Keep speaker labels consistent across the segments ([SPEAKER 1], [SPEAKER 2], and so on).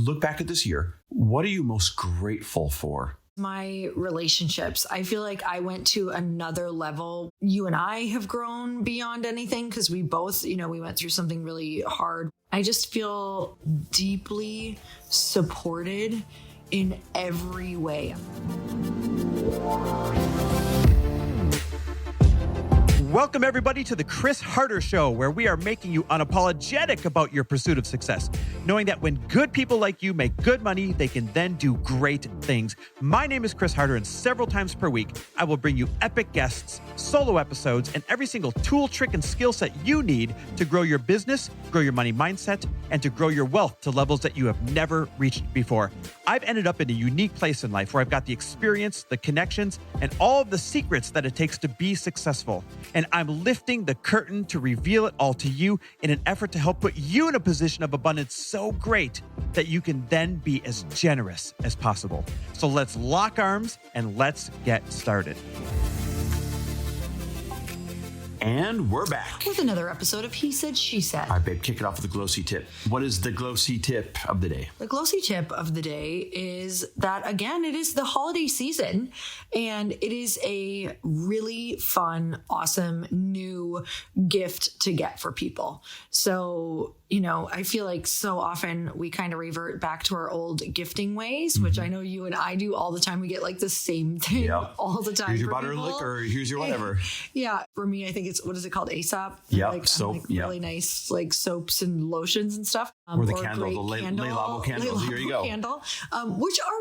[SPEAKER 1] look back at this year, what are you most grateful for?
[SPEAKER 2] My relationships. I feel like I went to another level. You and I have grown beyond anything because we both, we went through something really hard. I just feel deeply supported in every way.
[SPEAKER 3] Welcome, everybody, to the Chris Harder Show, where we are making you unapologetic about your pursuit of success, knowing that when good people like you make good money, they can then do great things. My name is Chris Harder, and several times per week, I will bring you epic guests, solo episodes, and every single tool, trick, and skill set you need to grow your business, grow your money mindset, and to grow your wealth to levels that you have never reached before. I've ended up in a unique place in life where I've got the experience, the connections, and all of the secrets that it takes to be successful. And I'm lifting the curtain to reveal it all to you in an effort to help put you in a position of abundance so great that you can then be as generous as possible. So let's lock arms and let's get started.
[SPEAKER 1] And we're back
[SPEAKER 2] with another episode of He Said, She Said.
[SPEAKER 1] All right, babe, kick it off with the Glōci tip. What is the Glōci tip of the day?
[SPEAKER 2] The Glōci tip of the day is that, again, it is the holiday season, and it is a really fun, awesome new gift to get for people. So, I feel like so often we kind of revert back to our old gifting ways, which I know you and I do all the time. We get like the same thing all the time.
[SPEAKER 1] Here's your butter liquor, here's your whatever.
[SPEAKER 2] Yeah. For me, I think it's, what is it called? ASAP.
[SPEAKER 1] Yeah. Soap.
[SPEAKER 2] Really nice, like soaps and lotions and stuff.
[SPEAKER 1] Or the candle, the Le Labo candles. Here you go.
[SPEAKER 2] Candle, which are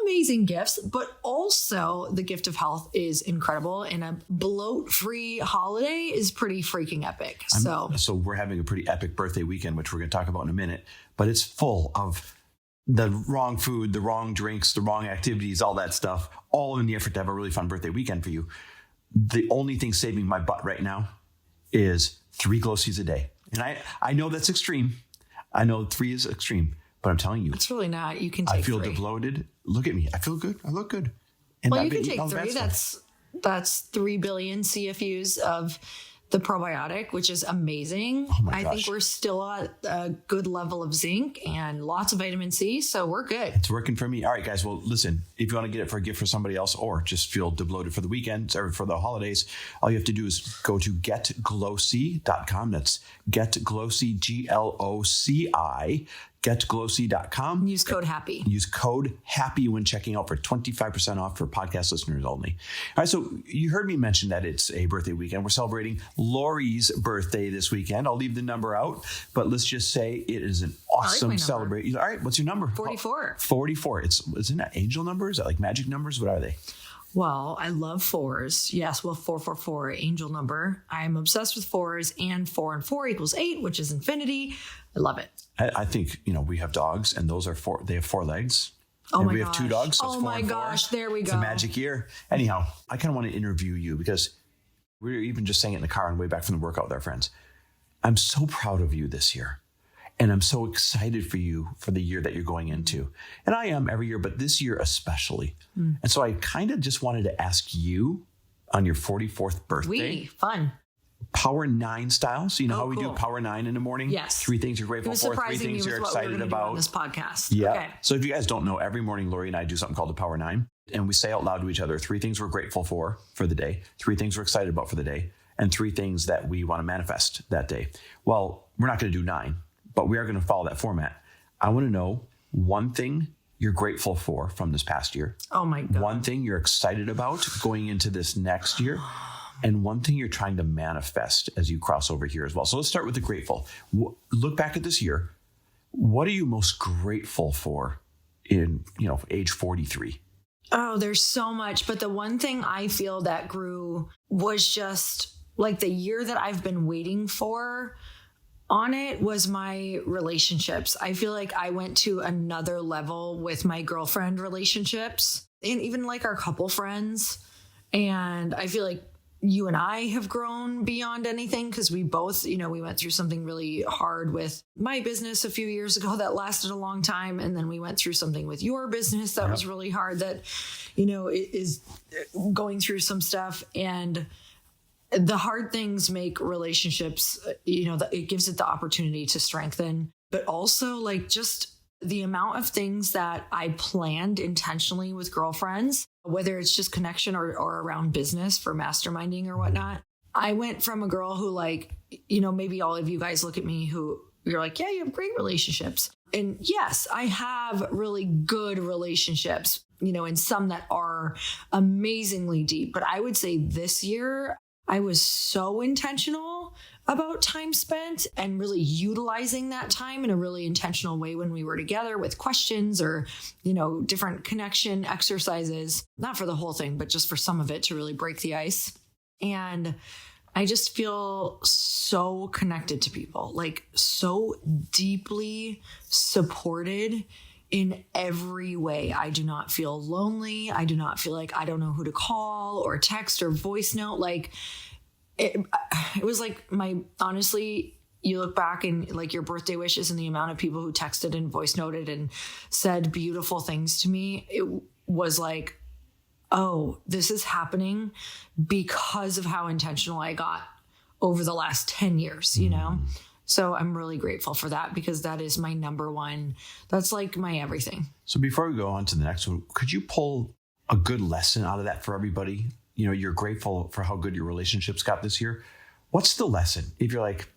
[SPEAKER 2] amazing gifts, but also the gift of health is incredible, and a bloat-free holiday is pretty freaking epic. So
[SPEAKER 1] we're having a pretty epic birthday weekend, which we're going to talk about in a minute, but it's full of the wrong food, the wrong drinks, the wrong activities, all that stuff, all in the effort to have a really fun birthday weekend for you. The only thing saving my butt right now is 3 Glōcis a day. And I know that's extreme. I know 3 is extreme. But I'm telling you,
[SPEAKER 2] it's really not. You can take 3.
[SPEAKER 1] I feel bloated. Look at me. I feel good. I look good. And
[SPEAKER 2] well, you can take 3. That's 3 billion CFUs of the probiotic, which is amazing.
[SPEAKER 1] Oh my gosh.
[SPEAKER 2] I think we're still at a good level of zinc and lots of vitamin C, so we're good.
[SPEAKER 1] It's working for me. All right, guys. Well, listen, if you want to get it for a gift for somebody else or just feel bloated for the weekend or for the holidays, all you have to do is go to getglōci.com. That's getglōci, GLOCI. GetGlōci.com.
[SPEAKER 2] Use code HAPPY.
[SPEAKER 1] Use code HAPPY when checking out for 25% off for podcast listeners only. All right, so you heard me mention that it's a birthday weekend. We're celebrating Lori's birthday this weekend. I'll leave the number out, but let's just say it is an awesome celebration. All right, what's your number?
[SPEAKER 2] 44.
[SPEAKER 1] 44. Isn't that angel numbers? Is that like magic numbers? What are they?
[SPEAKER 2] Well, I love 4s. Yes, 444, angel number. I'm obsessed with 4s, and 4 and 4 equals 8, which is infinity. I love it.
[SPEAKER 1] I think, we have dogs, and those are 4. They have 4 legs.
[SPEAKER 2] Oh
[SPEAKER 1] and
[SPEAKER 2] my
[SPEAKER 1] we
[SPEAKER 2] gosh.
[SPEAKER 1] have 2 dogs. So
[SPEAKER 2] oh
[SPEAKER 1] it's 4
[SPEAKER 2] my
[SPEAKER 1] and 4.
[SPEAKER 2] gosh, there we go.
[SPEAKER 1] It's a magic year. Anyhow, I kind of want to interview you because we were even just saying it in the car on the way back from the workout with our friends. I'm so proud of you this year. And I'm so excited for you for the year that you're going into. And I am every year, but this year especially. And so I kind of just wanted to ask you on your 44th birthday.
[SPEAKER 2] Fun.
[SPEAKER 1] Power 9 style. So how we
[SPEAKER 2] cool.
[SPEAKER 1] do Power 9 in the morning?
[SPEAKER 2] Yes.
[SPEAKER 1] 3 things you're grateful for, 3 things you're excited about.
[SPEAKER 2] On this podcast.
[SPEAKER 1] Yeah.
[SPEAKER 2] Okay.
[SPEAKER 1] So if you guys don't know, every morning Lori and I do something called the Power 9. And we say out loud to each other 3 things we're grateful for the day, 3 things we're excited about for the day, and 3 things that we want to manifest that day. Well, we're not going to do 9, but we are going to follow that format. I want to know 1 thing you're grateful for from this past year.
[SPEAKER 2] Oh my God.
[SPEAKER 1] 1 thing you're excited about going into this next year. And 1 thing you're trying to manifest as you cross over here as well. So let's start with the grateful. Look back at this year. What are you most grateful for in, age 43?
[SPEAKER 2] Oh, there's so much. But the one thing I feel that grew was just like the year that I've been waiting for on it was my relationships. I feel like I went to another level with my girlfriend relationships and even like our couple friends. And I feel like you and I have grown beyond anything because we both, we went through something really hard with my business a few years ago that lasted a long time. And then we went through something with your business that was really hard that, is going through some stuff. And the hard things make relationships, it gives it the opportunity to strengthen, but also like just The amount of things that I planned intentionally with girlfriends, whether it's just connection or around business for masterminding or whatnot, I went from a girl who like, maybe all of you guys look at me who you're like, yeah, you have great relationships. And yes, I have really good relationships, and some that are amazingly deep. But I would say this year, I was so intentional about time spent and really utilizing that time in a really intentional way when we were together with questions or, different connection exercises, not for the whole thing, but just for some of it to really break the ice. And I just feel so connected to people, like so deeply supported in every way. I do not feel lonely. I do not feel like I don't know who to call or text or voice note. Like it was like honestly, you look back and like your birthday wishes and the amount of people who texted and voice noted and said beautiful things to me. It was like, oh, this is happening because of how intentional I got over the last 10 years, So I'm really grateful for that because that is my number one. That's like my everything.
[SPEAKER 1] So before we go on to the next one, could you pull a good lesson out of that for everybody? You're grateful for how good your relationships got this year. What's the lesson? If you're like,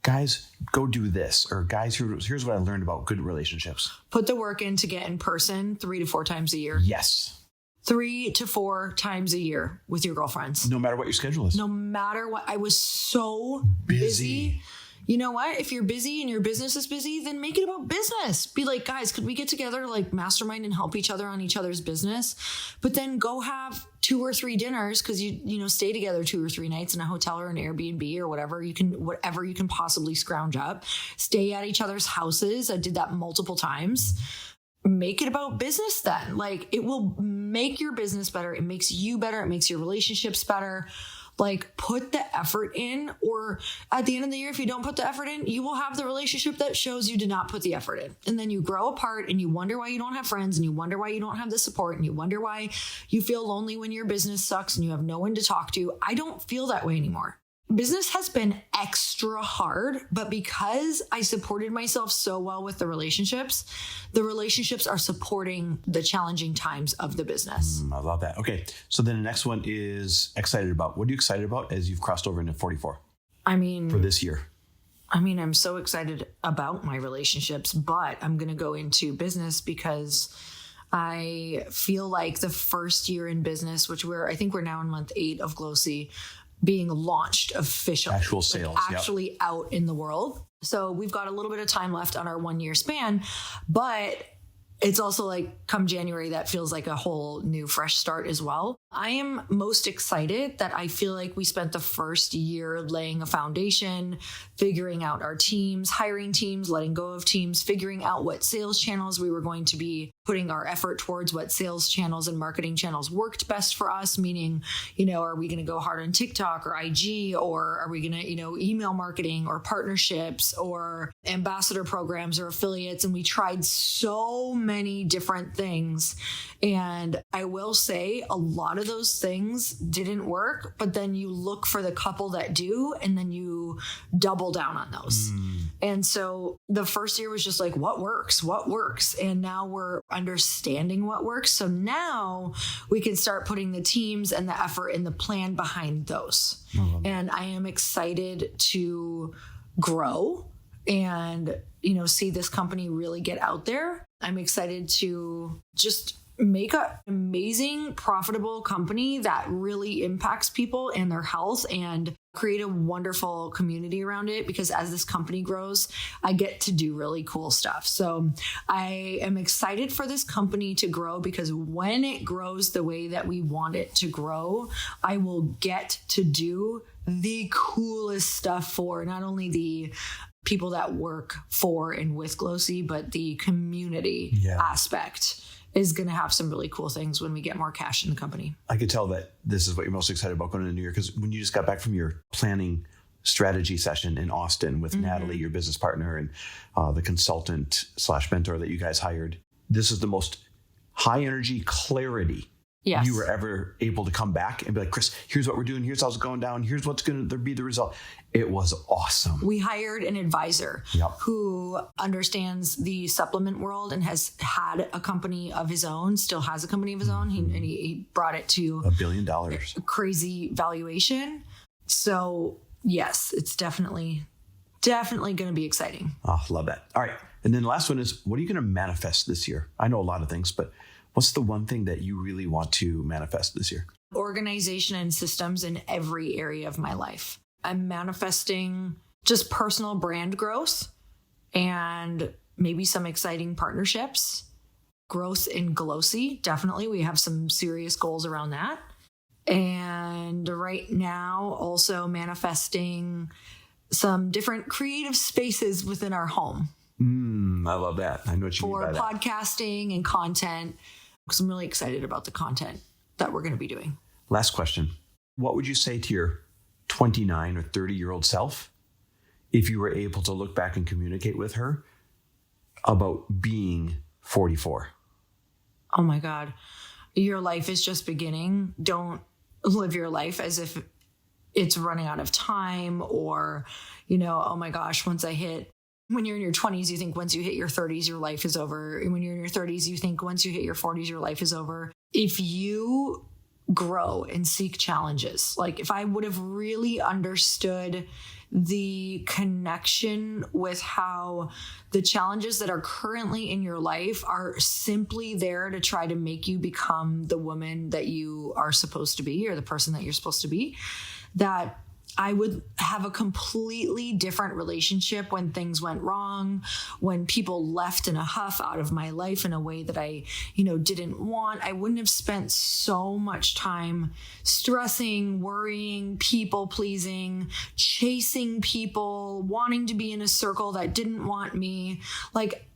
[SPEAKER 1] guys, go do this, or guys, here's what I learned about good relationships.
[SPEAKER 2] Put the work in to get in person 3 to 4 times a year.
[SPEAKER 1] Yes.
[SPEAKER 2] 3 to 4 times a year with your girlfriends.
[SPEAKER 1] No matter what your schedule is.
[SPEAKER 2] No matter what. I was so busy. You know what? If you're busy and your business is busy, then make it about business. Be like, guys, could we get together, like mastermind and help each other on each other's business? But then go have 2 or 3 dinners because you stay together 2 or 3 nights in a hotel or an Airbnb or whatever you can possibly scrounge up. Stay at each other's houses. I did that multiple times. Make it about business then. Like it will make your business better. It makes you better. It makes your relationships better. Like put the effort in, or at the end of the year, if you don't put the effort in, you will have the relationship that shows you did not put the effort in. And then you grow apart and you wonder why you don't have friends and you wonder why you don't have the support and you wonder why you feel lonely when your business sucks and you have no one to talk to. I don't feel that way anymore. Business has been extra hard, but because I supported myself so well with the relationships are supporting the challenging times of the business.
[SPEAKER 1] I love that. Okay. So then the next one is excited about. What are you excited about as you've crossed over into 44? For this year.
[SPEAKER 2] I'm so excited about my relationships, but I'm going to go into business because I feel like the first year in business, which I think we're now in month 8 of Glōci, being launched officially.
[SPEAKER 1] Actual sales.
[SPEAKER 2] Actually out in the world. So we've got a little bit of time left on our 1-year span, but it's also like come January, that feels like a whole new fresh start as well. I am most excited that I feel like we spent the first year laying a foundation, figuring out our teams, hiring teams, letting go of teams, figuring out what sales channels we were going to be putting our effort towards, what sales channels and marketing channels worked best for us, meaning, are we going to go hard on TikTok or IG, or are we going to, email marketing or partnerships or ambassador programs or affiliates? And we tried so many different things. And I will say a lot of those things didn't work, but then you look for the couple that do, and then you double down on those. And so the first year was just like, what works? And now we're understanding what works. So now we can start putting the teams and the effort and the plan behind those. And I am excited to grow and, see this company really get out there. I'm excited to just make an amazing, profitable company that really impacts people and their health and create a wonderful community around it, because as this company grows, I get to do really cool stuff. So I am excited for this company to grow, because when it grows the way that we want it to grow, I will get to do the coolest stuff for not only the people that work for and with Glōci, but the community aspect is going to have some really cool things when we get more cash in the company.
[SPEAKER 1] I could tell that this is what you're most excited about going into the new year, because when you just got back from your planning strategy session in Austin with Natalie, your business partner, and the consultant / mentor that you guys hired, this is the most high energy clarity
[SPEAKER 2] Yes.
[SPEAKER 1] you were ever able to come back and be like, Chris, here's what we're doing. Here's how it's going down. Here's what's going to be the result. It was awesome.
[SPEAKER 2] We hired an advisor who understands the supplement world and has had a company of his own, still has a company of his own. He brought it to
[SPEAKER 1] $1 billion.
[SPEAKER 2] A crazy valuation. So yes, it's definitely going to be exciting.
[SPEAKER 1] Oh, love that. All right. And then the last one is, what are you going to manifest this year? I know a lot of things, but what's the one thing that you really want to manifest this year?
[SPEAKER 2] Organization and systems in every area of my life. I'm manifesting just personal brand growth and maybe some exciting partnerships. Growth in Glōci, definitely. We have some serious goals around that. And right now, also manifesting some different creative spaces within our home.
[SPEAKER 1] I love that. I know what you mean by that.
[SPEAKER 2] For podcasting and content, because I'm really excited about the content that we're going to be doing.
[SPEAKER 1] Last question. What would you say to your 29 or 30-year-old self if you were able to look back and communicate with her about being 44?
[SPEAKER 2] Oh my God. Your life is just beginning. Don't live your life as if it's running out of time or, oh my gosh, when you're in your 20s, you think once you hit your 30s, your life is over. And when you're in your 30s, you think once you hit your 40s, your life is over. If you grow and seek challenges, like if I would have really understood the connection with how the challenges that are currently in your life are simply there to try to make you become the woman that you are supposed to be or the person that you're supposed to be, that I would have a completely different relationship when things went wrong, when people left in a huff out of my life in a way that I, didn't want. I wouldn't have spent so much time stressing, worrying, people pleasing, chasing people, wanting to be in a circle that didn't want me. Like,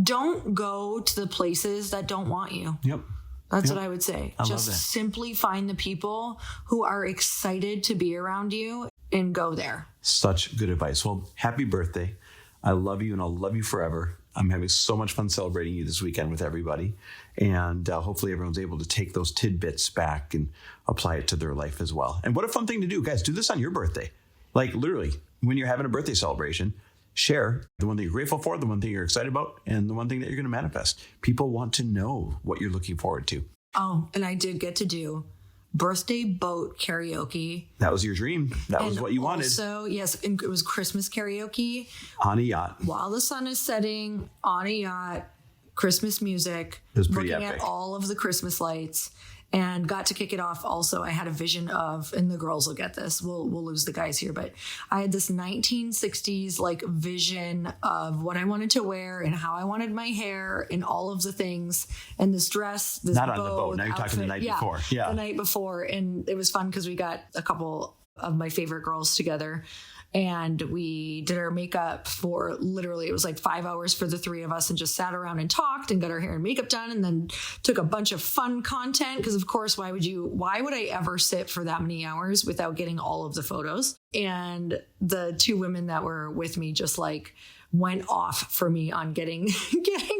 [SPEAKER 2] don't go to the places that don't want you.
[SPEAKER 1] Yep.
[SPEAKER 2] That's what I would say.
[SPEAKER 1] Just
[SPEAKER 2] simply find the people who are excited to be around you and go there.
[SPEAKER 1] Such good advice. Well, happy birthday. I love you and I'll love you forever. I'm having so much fun celebrating you this weekend with everybody. And hopefully everyone's able to take those tidbits back and apply it to their life as well. And what a fun thing to do. Guys, do this on your birthday. Like literally, when you're having a birthday celebration, share the one that you're grateful for, the one thing you're excited about, and the one thing that you're going to manifest. People want to know what you're looking forward to.
[SPEAKER 2] Oh, and I did get to do birthday boat karaoke.
[SPEAKER 1] That was your dream. That was what you wanted.
[SPEAKER 2] So, yes, it was Christmas karaoke.
[SPEAKER 1] On a yacht.
[SPEAKER 2] While the sun is setting, on a yacht, Christmas music.
[SPEAKER 1] It was pretty
[SPEAKER 2] looking
[SPEAKER 1] epic.
[SPEAKER 2] At all of the Christmas lights. And got to kick it off. Also, I had a vision of, and the girls will get this, we'll lose the guys here, but I had this 1960s vision of what I wanted to wear and how I wanted my hair and all of the things and this dress, this
[SPEAKER 1] Not
[SPEAKER 2] bow,
[SPEAKER 1] on the boat. Now you're talking the night before. Yeah.
[SPEAKER 2] The night before. And it was fun because we got a couple of my favorite girls together. And we did our makeup for literally, it was like 5 hours for the three of us and just sat around and talked and got our hair and makeup done and then took a bunch of fun content. Because of course, why would I ever sit for that many hours without getting all of the photos? And the two women that were with me just went off for me on getting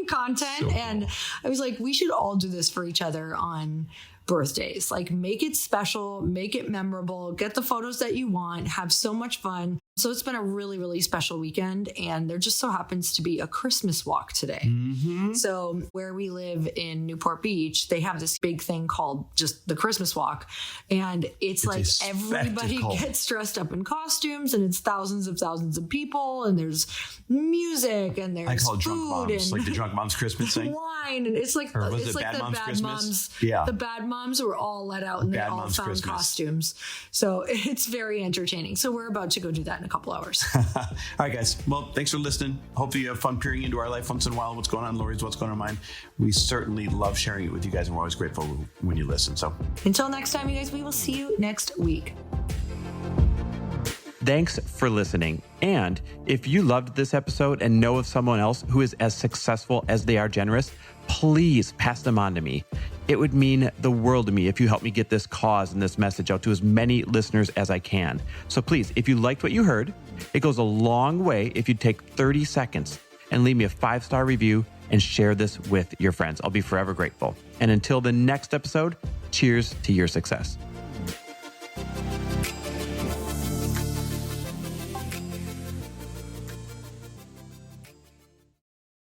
[SPEAKER 2] content. So cool. And I was like, we should all do this for each other on birthdays. Make it special, make it memorable, get the photos that you want, have so much fun. So it's been a really, really special weekend. And there just so happens to be a Christmas walk today. Mm-hmm. So where we live in Newport Beach, they have this big thing called just the Christmas walk. And it's everybody gets dressed up in costumes and it's thousands of people and there's music and there's
[SPEAKER 1] I call it
[SPEAKER 2] food
[SPEAKER 1] drunk moms,
[SPEAKER 2] and
[SPEAKER 1] like the drunk moms Christmas thing.
[SPEAKER 2] Wine. And it's like the bad moms. Yeah. The bad moms were all let out and they all found Christmas costumes. So it's very entertaining. So we're about to go do that in a couple hours.
[SPEAKER 1] All right, guys. Well, thanks for listening. Hopefully you have fun peering into our life once in a while. What's going on in Lori's, what's going on in mine. We certainly love sharing it with you guys and we're always grateful when you listen. So
[SPEAKER 2] until next time, you guys, we will see you next week.
[SPEAKER 3] Thanks for listening. And if you loved this episode and know of someone else who is as successful as they are generous, please pass them on to me. It would mean the world to me if you help me get this cause and this message out to as many listeners as I can. So please, if you liked what you heard, it goes a long way if you take 30 seconds and leave me a 5-star review and share this with your friends. I'll be forever grateful. And until the next episode, cheers to your success.